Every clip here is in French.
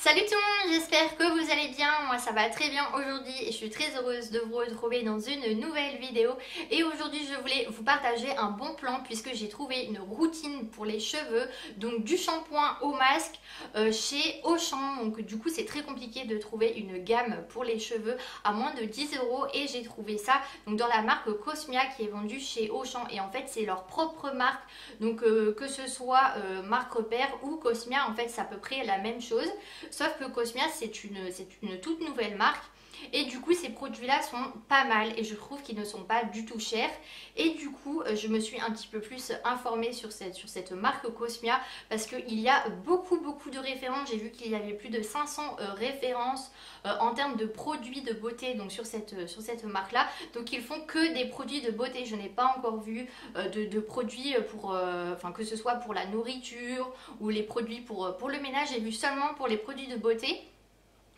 Salut tout le monde, j'espère que vous allez bien, moi ça va très bien aujourd'hui et je suis très heureuse de vous retrouver dans une nouvelle vidéo. Et aujourd'hui je voulais vous partager un bon plan puisque j'ai trouvé une routine pour les cheveux, donc du shampoing au masque chez Auchan. Donc du coup c'est très compliqué de trouver une gamme pour les cheveux à moins de 10 € et j'ai trouvé ça donc dans la marque Cosmia qui est vendue chez Auchan. Et en fait c'est leur propre marque, donc que ce soit marque repère ou Cosmia, en fait c'est à peu près la même chose. Sauf que Cosmia c'est une toute nouvelle marque et du coup ces produits là sont pas mal et je trouve qu'ils ne sont pas du tout chers. Et du coup je me suis un petit peu plus informée sur cette marque Cosmia parce qu'il y a beaucoup de références. J'ai vu qu'il y avait plus de 500 références en termes de produits de beauté donc sur cette marque là. Donc ils font que des produits de beauté. Je n'ai pas encore vu de produits pour que ce soit pour la nourriture ou les produits pour le ménage. J'ai vu seulement pour les produits de beauté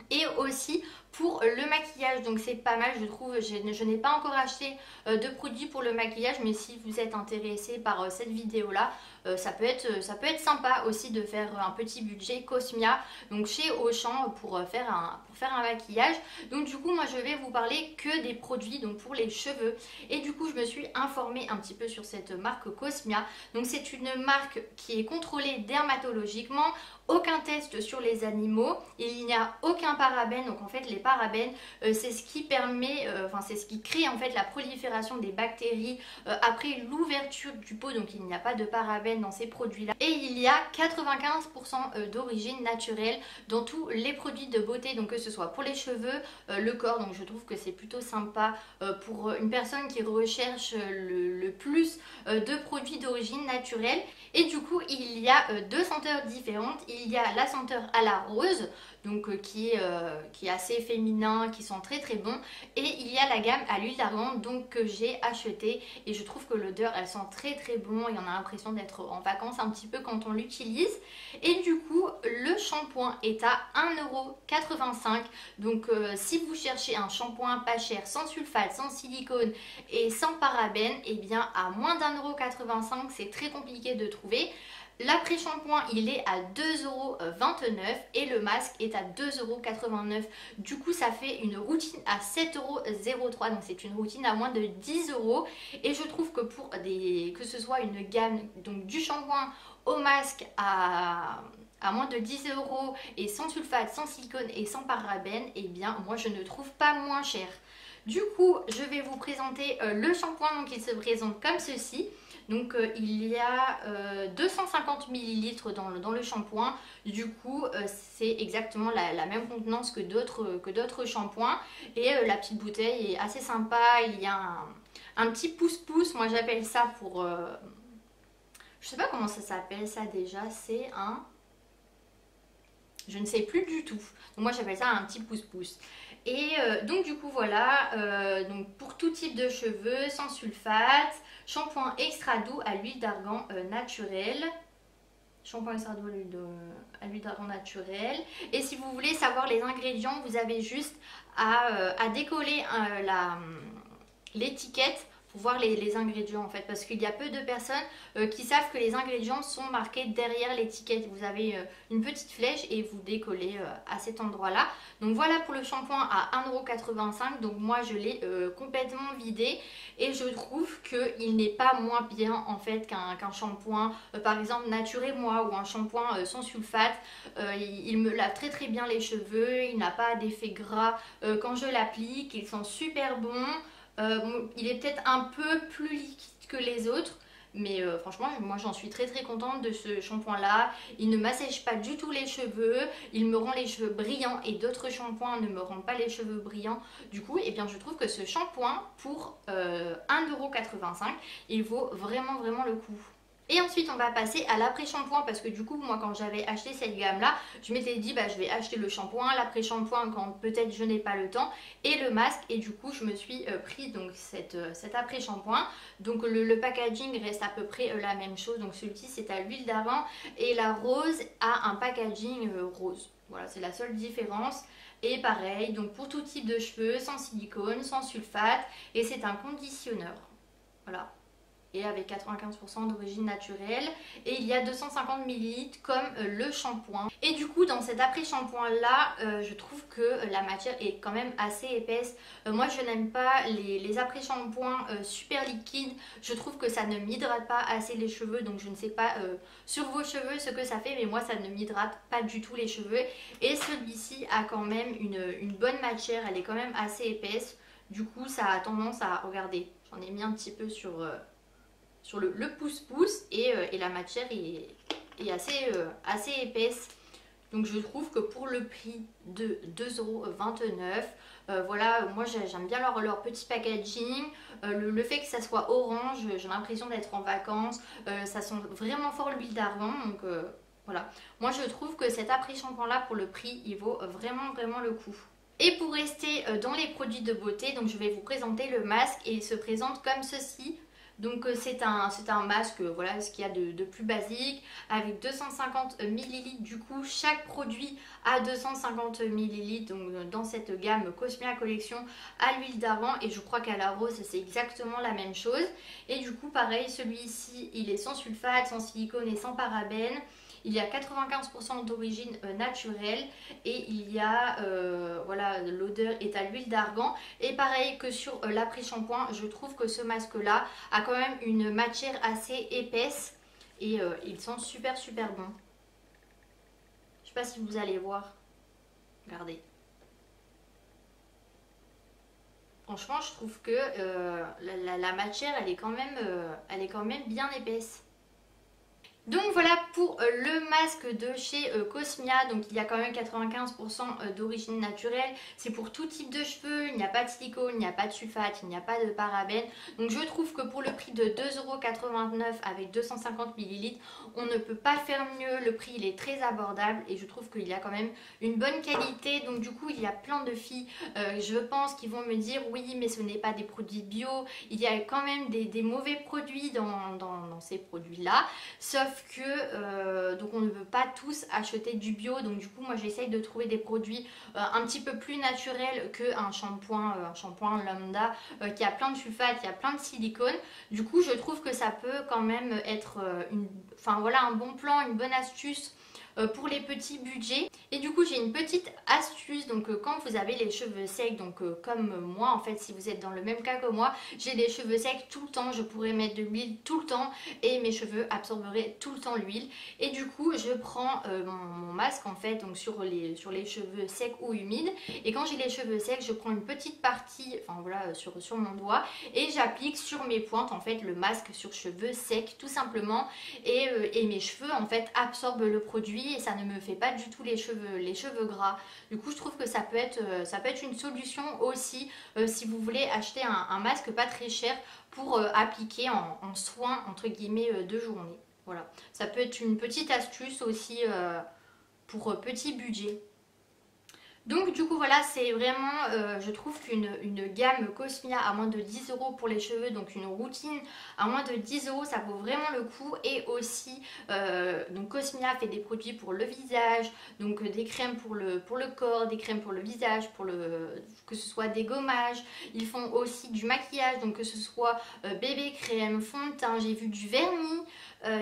et aussi pour le maquillage, donc c'est pas mal je trouve. Je n'ai pas encore acheté de produits pour le maquillage, mais si vous êtes intéressé par cette vidéo là, ça peut être sympa aussi de faire un petit budget Cosmia donc chez Auchan pour faire un maquillage. Donc du coup moi je vais vous parler que des produits donc pour les cheveux. Et du coup je me suis informée un petit peu sur cette marque Cosmia. Donc c'est une marque qui est contrôlée dermatologiquement, aucun test sur les animaux, il n'y a aucun parabène. Donc en fait les parabènes c'est ce qui permet, c'est ce qui crée en fait la prolifération des bactéries après l'ouverture du pot. Donc il n'y a pas de parabènes dans ces produits là et il y a 95% d'origine naturelle dans tous les produits de beauté, donc que ce soit pour les cheveux, le corps. Donc je trouve que c'est plutôt sympa pour une personne qui recherche le plus de produits d'origine naturelle. Et du coup il y a deux senteurs différentes. Il y a la senteur à la rose donc qui est assez féminin, qui sent très bon, et il y a la gamme à l'huile d'argan donc que j'ai acheté et je trouve que l'odeur elle sent très bon et on a l'impression d'être en vacances un petit peu quand on l'utilise. Et du coup le shampoing est à 1,85 €. Donc si vous cherchez un shampoing pas cher, sans sulfate, sans silicone et sans parabènes, et bien à moins d'1,85 €, c'est très compliqué de trouver. L'après-shampoing il est à 2,29 € et le masque est à 2,89 €. Du coup ça fait une routine à 7,03 €. Donc c'est une routine à moins de 10 €. Et je trouve que pour que ce soit une gamme donc du shampoing au masque à moins de 10 € et sans sulfate, sans silicone et sans parabènes, et bien moi je ne trouve pas moins cher. Du coup je vais vous présenter le shampoing. Donc il se présente comme ceci. Donc il y a 250 ml dans le shampoing. Du coup c'est exactement la même contenance que d'autres shampoings. Et la petite bouteille est assez sympa. Il y a un petit pouce-pouce, moi j'appelle ça pour... je sais pas comment ça s'appelle ça déjà, c'est un... je ne sais plus du tout. Donc moi j'appelle ça un petit pouce-pouce. Et donc du coup voilà, donc pour tout type de cheveux, sans sulfate, shampoing extra doux à l'huile d'argan naturelle. Shampoing extra doux à l'huile d'argan naturelle. Et si vous voulez savoir les ingrédients, vous avez juste à décoller l'étiquette pour voir les ingrédients en fait, parce qu'il y a peu de personnes qui savent que les ingrédients sont marqués derrière l'étiquette. Vous avez une petite flèche et vous décollez à cet endroit là. Donc voilà pour le shampoing à 1,85 €. Donc moi je l'ai complètement vidé et je trouve qu'il n'est pas moins bien en fait qu'un shampoing par exemple Nature et Moi ou un shampoing sans sulfate. Il me lave très bien les cheveux, il n'a pas d'effet gras quand je l'applique, il sent super bon. Bon, il est peut-être un peu plus liquide que les autres, mais franchement moi j'en suis très contente de ce shampoing là. Il ne m'assèche pas du tout les cheveux, il me rend les cheveux brillants et d'autres shampoings ne me rendent pas les cheveux brillants. Du coup et bien je trouve que ce shampoing pour 1,85 €, il vaut vraiment le coup. Et ensuite on va passer à l'après-shampoing parce que du coup moi quand j'avais acheté cette gamme là je m'étais dit bah je vais acheter le shampoing, l'après-shampoing quand peut-être je n'ai pas le temps et le masque. Et du coup je me suis pris donc cet après-shampoing. Donc le packaging reste à peu près la même chose. Donc celui-ci c'est à l'huile d'argan et la rose a un packaging rose. Voilà, c'est la seule différence. Et pareil donc pour tout type de cheveux, sans silicone, sans sulfate, et c'est un conditionneur. Voilà. et avec 95% d'origine naturelle, et il y a 250 ml comme le shampoing. Et du coup dans cet après shampoing là je trouve que la matière est quand même assez épaisse. Moi je n'aime pas les après shampoings super liquides, je trouve que ça ne m'hydrate pas assez les cheveux, donc je ne sais pas sur vos cheveux ce que ça fait, mais moi ça ne m'hydrate pas du tout les cheveux. Et celui-ci a quand même une bonne matière, elle est quand même assez épaisse, du coup ça a tendance à, regardez, j'en ai mis un petit peu sur le pouce-pouce, et la matière est assez épaisse. Donc je trouve que pour le prix de 2,29 €, voilà, moi j'aime bien leur petit packaging. Le fait que ça soit orange, j'ai l'impression d'être en vacances. Ça sent vraiment fort l'huile d'argan, donc voilà. Moi je trouve que cet après-shampoing là, pour le prix, il vaut vraiment le coup. Et pour rester dans les produits de beauté, donc je vais vous présenter le masque, et il se présente comme ceci. Donc c'est un masque, voilà ce qu'il y a de plus basique, avec 250 ml. Du coup chaque produit a 250 ml, donc dans cette gamme Cosmia Collection à l'huile d'argan, et je crois qu'à la rose c'est exactement la même chose. Et du coup pareil, celui-ci il est sans sulfate, sans silicone et sans parabènes. Il y a 95% d'origine naturelle, et il y a, voilà, l'odeur est à l'huile d'argan. Et pareil que sur l'après-shampoing, je trouve que ce masque-là a quand même une matière assez épaisse, et il sent super bon. Je sais pas si vous allez voir. Regardez. Franchement, je trouve que la matière, elle est quand même bien épaisse. Donc voilà pour le masque de chez Cosmia. Donc il y a quand même 95% d'origine naturelle. C'est pour tout type de cheveux, il n'y a pas de silicone, il n'y a pas de sulfate, il n'y a pas de parabènes. Donc je trouve que pour le prix de 2,89 € avec 250 ml, on ne peut pas faire mieux. Le prix il est très abordable, et je trouve qu'il y a quand même une bonne qualité. Donc du coup il y a plein de filles, je pense, qui vont me dire oui mais ce n'est pas des produits bio. Il y a quand même des mauvais produits dans ces produits là, sauf que donc on ne veut pas tous acheter du bio. Donc du coup moi j'essaye de trouver des produits un petit peu plus naturels qu'un shampoing lambda qui a plein de sulfate, qui a plein de silicone. Du coup je trouve que ça peut quand même être voilà, un bon plan, une bonne astuce pour les petits budgets. Et du coup j'ai une petite astuce. Donc quand vous avez les cheveux secs, donc comme moi en fait, si vous êtes dans le même cas que moi, j'ai des cheveux secs tout le temps, je pourrais mettre de l'huile tout le temps et mes cheveux absorberaient tout le temps l'huile. Et du coup je prends mon masque en fait, donc sur les cheveux secs ou humides, et quand j'ai les cheveux secs, je prends une petite partie, voilà, sur mon doigt, et j'applique sur mes pointes en fait le masque sur cheveux secs tout simplement, et mes cheveux en fait absorbent le produit, et ça ne me fait pas du tout les cheveux gras. Du coup je trouve que ça peut être une solution aussi si vous voulez acheter un masque pas très cher pour appliquer en soins entre guillemets de journée. Voilà, ça peut être une petite astuce aussi pour petit budget. Donc du coup voilà, c'est vraiment, je trouve qu'une gamme Cosmia à moins de 10 € pour les cheveux, donc une routine à moins de 10 € ça vaut vraiment le coup. Et aussi, donc Cosmia fait des produits pour le visage, donc des crèmes pour le corps, des crèmes pour le visage, que ce soit des gommages. Ils font aussi du maquillage, donc que ce soit bébé crème, fond de teint, j'ai vu du vernis,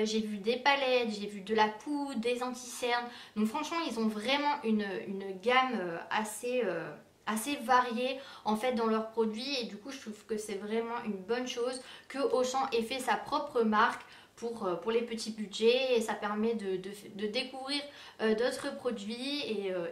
j'ai vu des palettes, j'ai vu de la poudre, des anti-cernes. Donc franchement ils ont vraiment une gamme assez variée en fait dans leurs produits, et du coup je trouve que c'est vraiment une bonne chose que Auchan ait fait sa propre marque pour les petits budgets, et ça permet de découvrir d'autres produits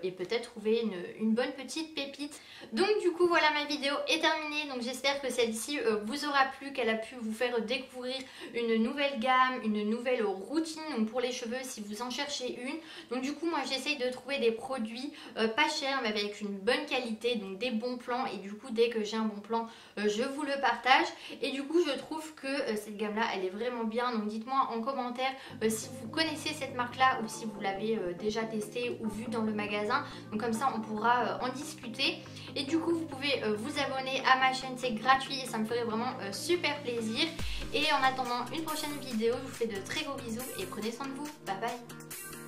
et peut-être trouver une bonne petite pépite. Donc du coup voilà, ma vidéo est terminée. Donc j'espère que celle-ci vous aura plu, qu'elle a pu vous faire découvrir une nouvelle gamme, une nouvelle routine donc pour les cheveux si vous en cherchez une. Donc du coup moi j'essaye de trouver des produits pas chers mais avec une bonne qualité, donc des bons plans, et du coup dès que j'ai un bon plan je vous le partage. Et du coup je trouve que cette gamme là elle est vraiment bien. Donc dites-moi en commentaire si vous connaissez cette marque là ou si vous l'avez déjà testé ou vu dans le magasin. Donc comme ça on pourra en discuter. Et du coup vous pouvez vous abonner à ma chaîne, c'est gratuit et ça me ferait vraiment super plaisir. Et en attendant une prochaine vidéo, je vous fais de très gros bisous et prenez soin de vous. Bye bye.